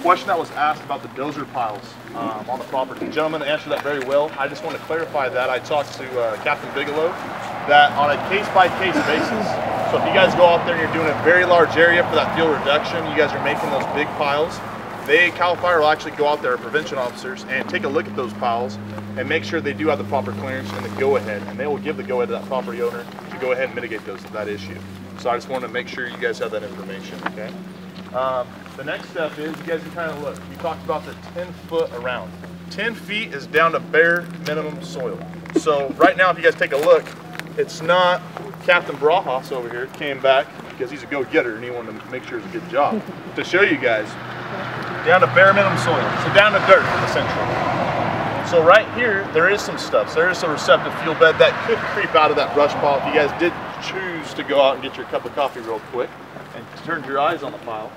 question that was asked about the dozer piles on the property. The gentleman answered that very well. I just want to clarify that. I talked to Captain Bigelow that on a case-by-case basis, so if you guys go out there and you're doing a very large area for that fuel reduction, you guys are making those big piles, CalFire will actually go out there, prevention officers, and take a look at those piles and make sure they do have the proper clearance and the go-ahead, and they will give the go-ahead to that property owner to go ahead and mitigate that issue. So I just wanted to make sure you guys have that information, okay? The next step is you guys can kind of look. We talked about the 10-foot around. 10 feet is down to bare minimum soil. So right now, if you guys take a look, it's not Captain Barajas over here came back because he's a go-getter and he wanted to make sure it's a good job to show you guys. Down to bare minimum soil, so down to dirt, essentially. So right here, there is some stuff. So there is some receptive fuel bed that could creep out of that brush pile if you guys did choose to go out and get your cup of coffee real quick and turn your eyes on the pile.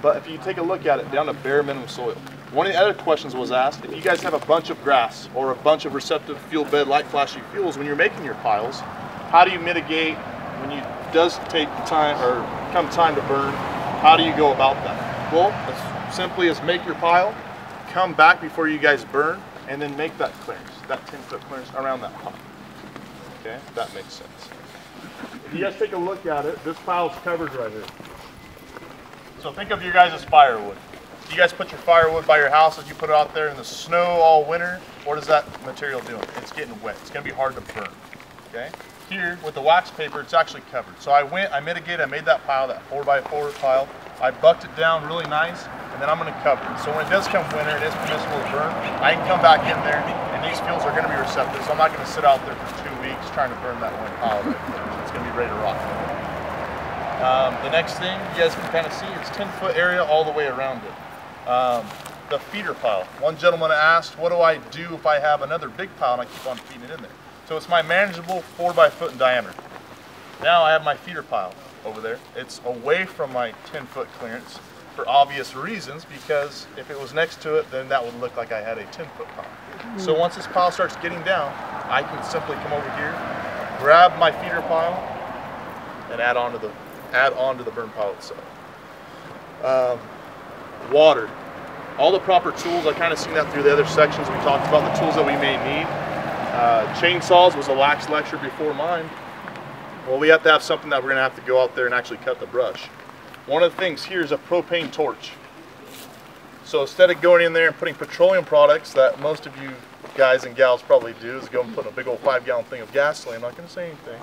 But if you take a look at it, down to bare minimum soil. One of the other questions was asked, if you guys have a bunch of grass or a bunch of receptive fuel bed light flashy fuels when you're making your piles, how do you mitigate when it does take time or come time to burn? How do you go about that? Well, as simply as make your pile, come back before you guys burn, and then make that clearance, that 10-foot clearance around that pile. Okay, that makes sense. If you guys take a look at it, this pile is covered right here. So think of your guys' firewood. You guys put your firewood by your house as you put it out there in the snow all winter. What is that material doing? It's getting wet. It's going to be hard to burn. Okay. Here with the wax paper, it's actually covered. So I mitigated, I made that pile, that 4x4 pile. I bucked it down really nice, and then I'm going to cover it. So when it does come winter, it is permissible to burn. I can come back in there, and these fuels are going to be receptive. So I'm not going to sit out there for 2 weeks trying to burn that one pile right there. It's going to be ready to rock. The next thing you guys can kind of see is 10-foot area all the way around it. The feeder pile. One gentleman asked, what do I do if I have another big pile and I keep on feeding it in there? So it's my manageable 4x4 in diameter. Now I have my feeder pile over there. It's away from my 10-foot clearance for obvious reasons, because if it was next to it, then that would look like I had a 10-foot pile. So once this pile starts getting down, I can simply come over here, grab my feeder pile, and add on to the burn pile itself. Water. All the proper tools, I kind of seen that through the other sections. We talked about the tools that we may need. Chainsaws was a lax lecture before mine. Well, we have to have something that we're going to have to go out there and actually cut the brush. One of the things here is a propane torch. So instead of going in there and putting petroleum products that most of you guys and gals probably do, is go and put a big old 5-gallon thing of gasoline. I'm not going to say anything,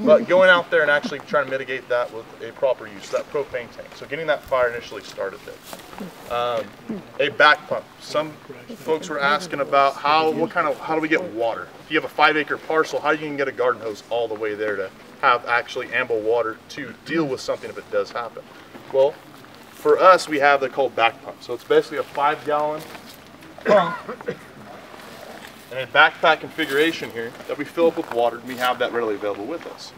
but going out there and actually trying to mitigate that with a proper use, that propane tank. So getting that fire initially started there. A back pump. Some folks were asking about how do we get water? If you have a 5-acre parcel, how you can get a garden hose all the way there to have actually ample water to deal with something if it does happen? Well, for us, we have the called back pump. So it's basically a 5-gallon pump and a backpack configuration here that we fill up with water, and we have that readily available with us.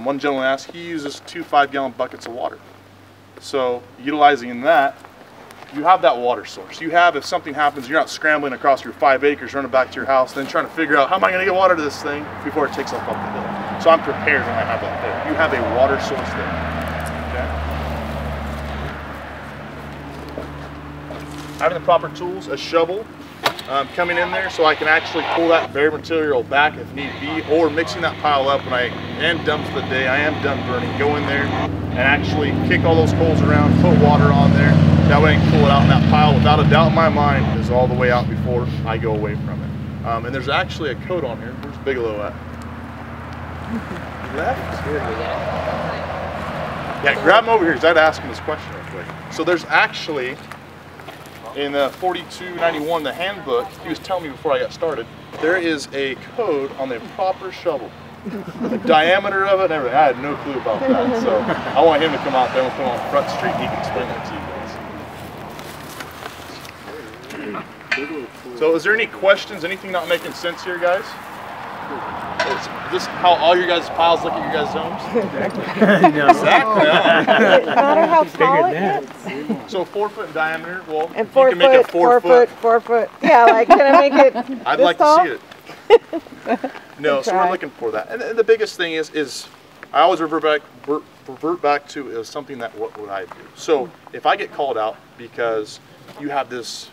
One gentleman asked, he uses 2 5-gallon buckets of water. So utilizing that, you have that water source. You have, if something happens, you're not scrambling across your 5 acres, running back to your house, then trying to figure out, how am I going to get water to this thing before it takes off up the hill? So I'm prepared when I have that there. You have a water source there. Okay? Having the proper tools, a shovel, coming in there so I can actually pull that bare material back if need be, or mixing that pile up when I am done for the day, I am done burning, go in there and actually kick all those coals around, put water on there, that way I can pull it out in that pile without a doubt in my mind is all the way out before I go away from it. And there's actually a code on here. Where's Bigelow at? Yeah, grab him over here because I'd ask him this question real quick. So there's actually, in 4291, the handbook, he was telling me before I got started, there is a code on the proper shovel. The diameter of it and everything. I had no clue about that. So I want him to come out there and put him on Front Street and he can explain that to you guys. So is there any questions, anything not making sense here, guys? Is this how all your guys' piles look at your guys' homes? No. Exactly. Does it matter how tall it gets? So 4 foot in diameter. Well, And you 4 can make foot, it 4 foot. 4 foot. Yeah, like, can I make it I'd this like tall? to see it. No, so we're looking for that. And the biggest thing is I always revert back to is something that what would I do? So if I get called out because you have this,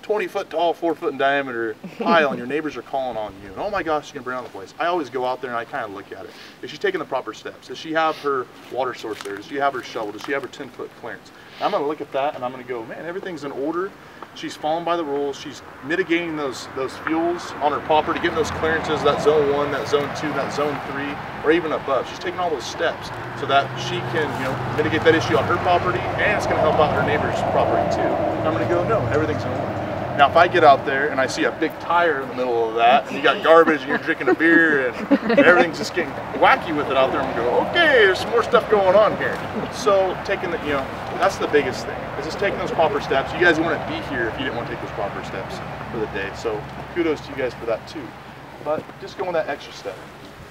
20 foot tall, 4 foot in diameter pile, and your neighbors are calling on you, and oh my gosh, she's gonna burn down the place. I always go out there and I kind of look at it. Is she taking the proper steps? Does she have her water source there? Does she have her shovel? Does she have her 10-foot clearance? And I'm gonna look at that and I'm gonna go, man, everything's in order. She's following by the rules. She's mitigating those fuels on her property, getting those clearances, that zone 1, that zone 2, that zone 3, or even above. She's taking all those steps so that she can, mitigate that issue on her property, and it's going to help out her neighbor's property too. And I'm going to go, no, everything's in order. Now, if I get out there and I see a big tire in the middle of that, and you got garbage, and you're drinking a beer, and everything's just getting wacky with it out there, I'm going to go, okay, there's some more stuff going on here. So taking the, that's the biggest thing, is just taking those proper steps. You guys wouldn't be here if you didn't want to take those proper steps for the day. So kudos to you guys for that too. But just going that extra step.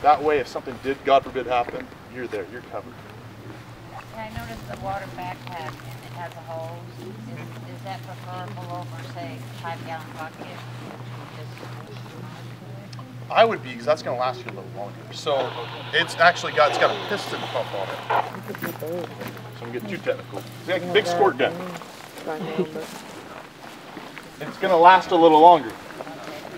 That way, if something did, God forbid, happen, you're there, you're covered. I noticed the water backpack and it has a hose. Is that preferable over, say, 5-gallon bucket? I would be, because that's going to last you a little longer. So it's actually got a piston pump on it. So I'm getting too technical. It's like a big squirt gun. It's going to last a little longer.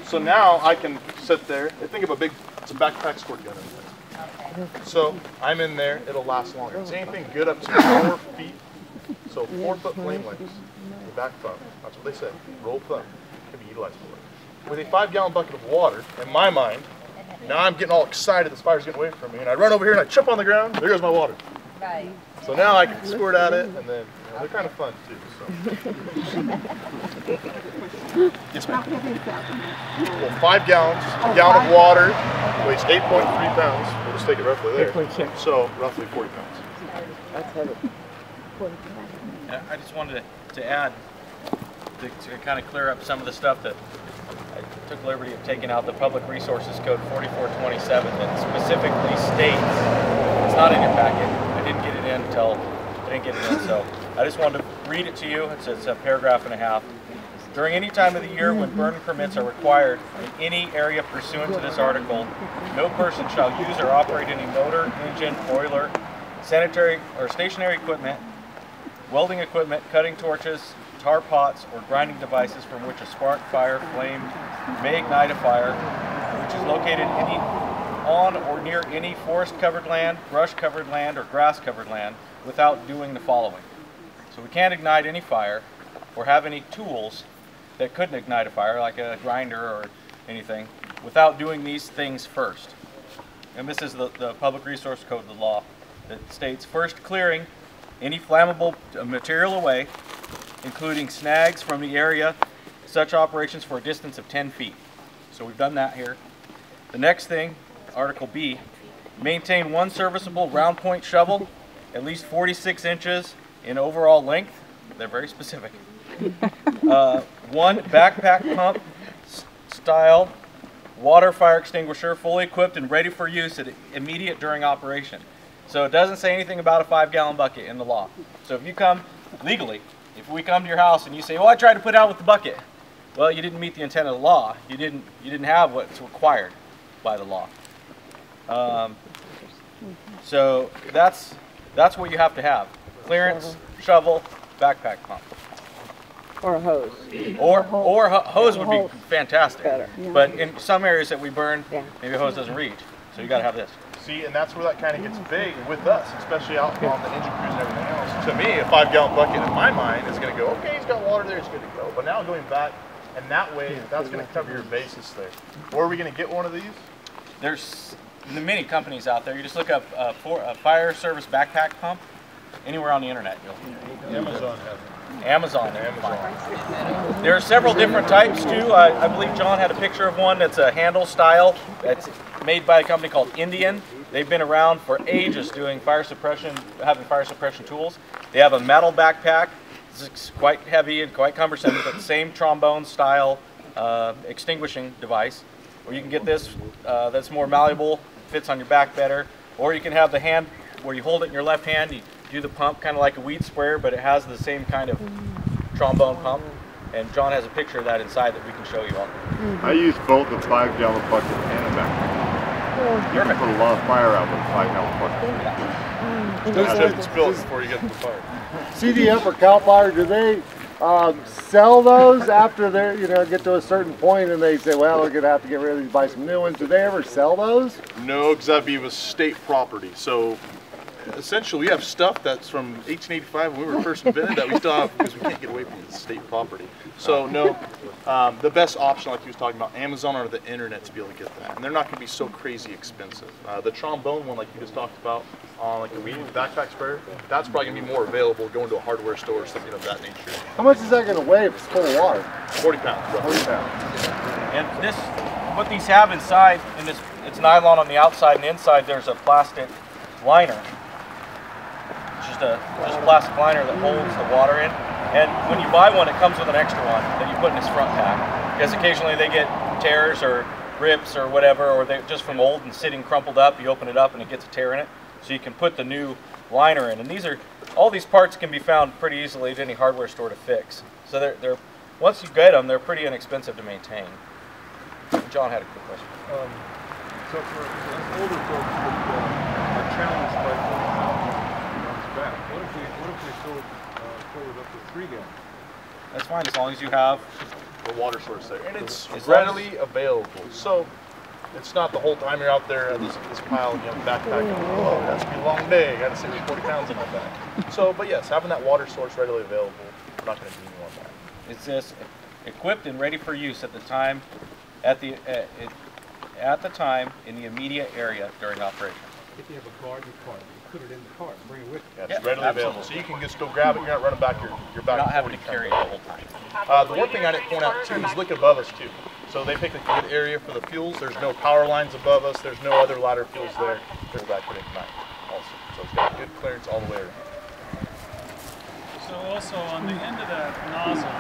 So now I can sit there. Think of it's a backpack squirt gun in there. So I'm in there, it'll last longer. It's anything good up to 4 feet. So 4-foot flame lengths. The back thumb. That's what they say. Roll thumb can be utilized for it. With a 5-gallon bucket of water, in my mind, now I'm getting all excited, this fire's getting away from me, and I run over here and I chip on the ground, there goes my water. Right. So now I can squirt at it, and then they're kind of fun too. So. Yes, ma'am. Well, 5 gallons, a gallon of water weighs 8.3 pounds. We'll just take it roughly there. 8.6. So roughly 40 pounds. That's heavy. I just wanted to add, to kind of clear up some of the stuff that I took liberty of taking out the Public Resources Code 4427 that specifically states, it's not in your packet, I didn't get it in, so I just wanted to read it to you. It's a paragraph and a half. During any time of the year when burn permits are required in any area pursuant to this article, no person shall use or operate any motor, engine, boiler, sanitary or stationary equipment, welding equipment, cutting torches, tar pots, or grinding devices from which a spark, fire, flame may ignite a fire, which is located on or near any forest-covered land, brush-covered land, or grass-covered land without doing the following. So we can't ignite any fire or have any tools that couldn't ignite a fire, like a grinder or anything, without doing these things first. And this is the Public Resource Code, the law, that states first clearing any flammable material away, including snags from the area, such operations for a distance of 10 feet. So we've done that here. The next thing, Article B, maintain one serviceable round point shovel, at least 46 inches in overall length. They're very specific. One backpack pump style water fire extinguisher, fully equipped and ready for use at immediate during operation. So it doesn't say anything about a 5-gallon bucket in the law. So if you come legally, if we come to your house and you say, well, I tried to put out with the bucket, well, you didn't meet the intent of the law. You didn't have what's required by the law. So that's what you have to have: clearance, shovel, backpack pump. Or a hose. Or a hose would be fantastic. Better. But in some areas that we burn, maybe a hose doesn't reach. So you got to have this. See, and that's where that kind of gets big with us, especially out on the engine crews and everything else. To me, a 5-gallon bucket in my mind is going to go, okay, he's got water there, it's good to go. But now going back, and that way, that's going to cover your bases there. Where are we going to get one of these? There's many companies out there. You just look up for a fire service backpack pump anywhere on the internet. Amazon has it. Amazon. There are several different types too. I believe John had a picture of one that's a handle style. That's made by a company called Indian. They've been around for ages doing fire suppression, having fire suppression tools. They have a metal backpack. It's quite heavy and quite cumbersome, but the same trombone style extinguishing device. Or you can get this that's more malleable, fits on your back better. Or you can have the hand where you hold it in your left hand. You do the pump kind of like a weed sprayer, but it has the same kind of trombone pump. And John has a picture of that inside that we can show you all. I use both a 5-gallon bucket and a backpack. You can put a lot of fire out with a 5-gallon bucket. Don't spill it before you get to the fire. CDF or CalFire, do they sell those after they're, you know, get to a certain point and they say, well, we're going to have to get rid of these, buy some new ones. Do they ever sell those? No, because that'd be with state property. So essentially, we have stuff that's from 1885 when we were first invented that we still have because we can't get away from the state property. So no, the best option, like he was talking about, Amazon or the internet to be able to get that, and they're not going to be so crazy expensive. The trombone one, like you just talked about, like the weed backpack sprayer, that's probably going to be more available going to a hardware store or something of that nature. How much is that going to weigh if it's full of water? 40 pounds. Roughly. 40 pounds. And this, what these have inside, in this, it's nylon on the outside, and inside there's a plastic liner. Just a plastic liner that holds the water in. And when you buy one, it comes with an extra one that you put in this front pack. Because occasionally they get tears or rips or whatever, or they're just from old and sitting crumpled up. You open it up and it gets a tear in it. So you can put the new liner in. And these are, all these parts can be found pretty easily at any hardware store to fix. So they're once you get them, they're pretty inexpensive to maintain. John had a quick question. So for older folks that are challenged by pulling out back, what if we fill it up with 3 gallons? That's fine as long as you have the water source there, and it's readily available. So it's not the whole time you're out there at this pile, you know, backpacking. Oh, that's gonna be a long day. I got to sit with 40 pounds in my back. So, but yes, having that water source readily available, we're not going to do more on that. It's just equipped and ready for use at the time, at the time in the immediate area during operation. If you have a car, you put it in the car, bring it with you. Yeah, it's readily available, so you can just go grab it. You're not running back your back. You're not having to carry it the whole time. The one thing I didn't point out too is look above us too. So they picked a good area for the fuels. There's no power lines above us. There's no other ladder fuels there. There's back put in tonight also. So it's got good clearance all the way around. So also on the end of that nozzle,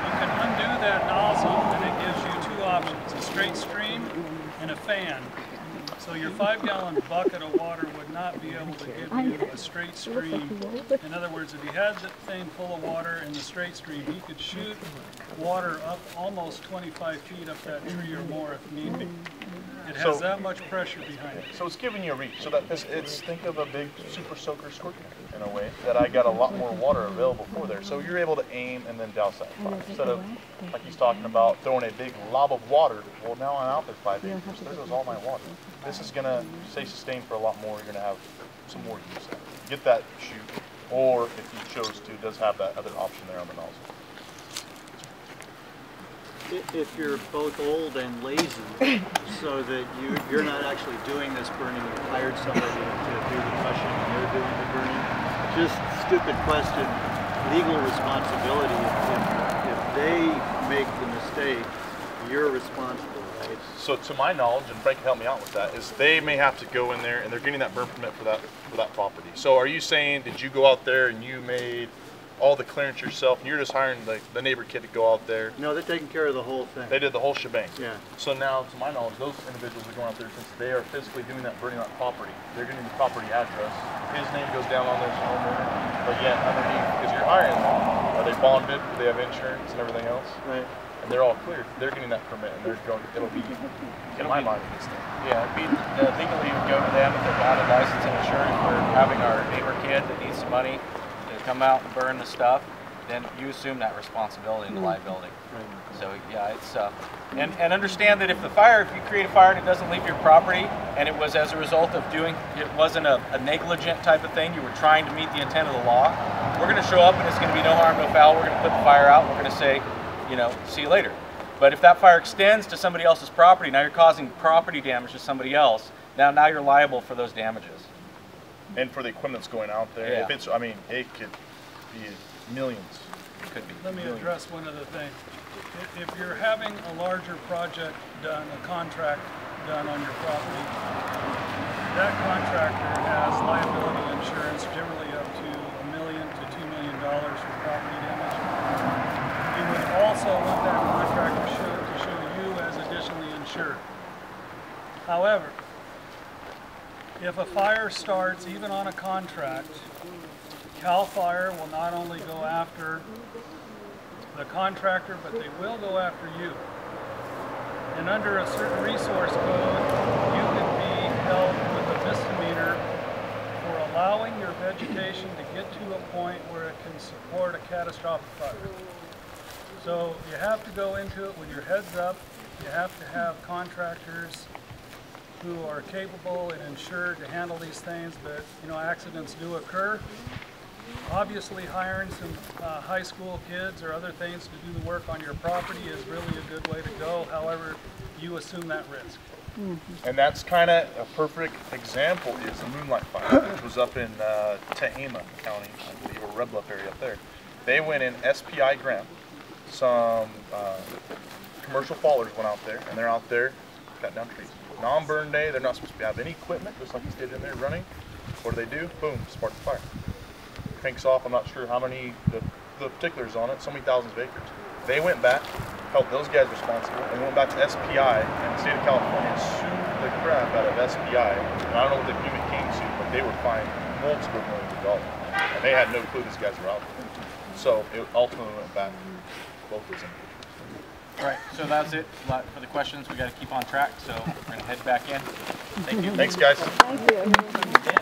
you can undo that nozzle and it gives you 2 options, a straight stream and a fan. So your 5-gallon bucket of water would not be able to give you a straight stream. In other words, if you had the thing full of water in the straight stream, you could shoot water up almost 25 feet up that tree or more if need be. It has that much pressure behind it. So it's giving you a reach. So that it's think of a big super soaker squirt can in a way that I got a lot more water available for there. So you're able to aim and then douse that fire instead of like he's talking about throwing a big lob of water. Well, now I'm out there 5 acres. There goes all my water. This is gonna stay sustained for a lot more. You're gonna have some more use. Get that shoot, or if you chose to, it does have that other option there on the nozzle. If you're both old and lazy, so that you're not actually doing this burning, you've hired somebody to do the crushing and you're doing the burning, just stupid question, legal responsibility, if they make the mistake, you're responsible, right? So to my knowledge, and Frank can help me out with that, is they may have to go in there and they're getting that burn permit for that property. So are you saying, did you go out there and you made all the clearance yourself, and you're just hiring the neighbor kid to go out there? No, they're taking care of the whole thing. They did the whole shebang. Yeah. So now, to my knowledge, those individuals are going out there since they are physically doing that, burning that property. They're getting the property address. His name goes down on there as homeowner, but yet underneath, because you're hiring them, are they bonded? Do they have insurance and everything else? Right. And they're all cleared. They're getting that permit, and they're going. It'll be, in my mind, this thing. Yeah, legally it would go to them if they're bonded, licensed, and insured. If we're having our neighbor kid that needs some money to come out and burn the stuff, then you assume that responsibility and the liability. So yeah, it's and understand that if you create a fire and it doesn't leave your property, and it was as a result of it wasn't a negligent type of thing, you were trying to meet the intent of the law, we're going to show up and it's going to be no harm, no foul. We're going to put the fire out. We're going to say, you know, see you later. But if that fire extends to somebody else's property, now you're causing property damage to somebody else. Now you're liable for those damages. And for the equipment that's going out there, if it's, I mean, it could be millions. It could be. Let me address one other thing. If you're having a larger project done, a contract done on your property, that contractor has liability insurance, generally up to $1 million to $2 million for property damage. You would also want that contractor to show you as additionally insured. However, if a fire starts, even on a contract, CalFire will not only go after the contractor, but they will go after you. And under a certain resource code, you can be held with a misdemeanor for a allowing your vegetation to get to a point where it can support a catastrophic fire. So you have to go into it with your heads up. You have to have contractors who are capable and insured to handle these things, but you know, accidents do occur. Obviously, hiring some high school kids or other things to do the work on your property is really a good way to go. However, you assume that risk. And that's kind of a perfect example is the Moonlight Fire, which was up in Tehama County, I believe, or Red Bluff area up there. They went in SPI grant. Some commercial fallers went out there, and they're out there cutting down trees. Non-burn day, they're not supposed to have any equipment, just like you did in there running. What do? Boom, spark the fire. Cranks off, I'm not sure how many, the particulars on it, so many thousands of acres. They went back, held those guys responsible, and went back to SPI, and the state of California sued the crap out of SPI. And I don't know what the agreement came to, but they were fined multiple millions of dollars. And they had no clue these guys were out there. So it ultimately went back to both those individuals. All right, so that's it for the questions. We got to keep on track, so we're going to head back in. Thank you. Thanks, guys. Thank you.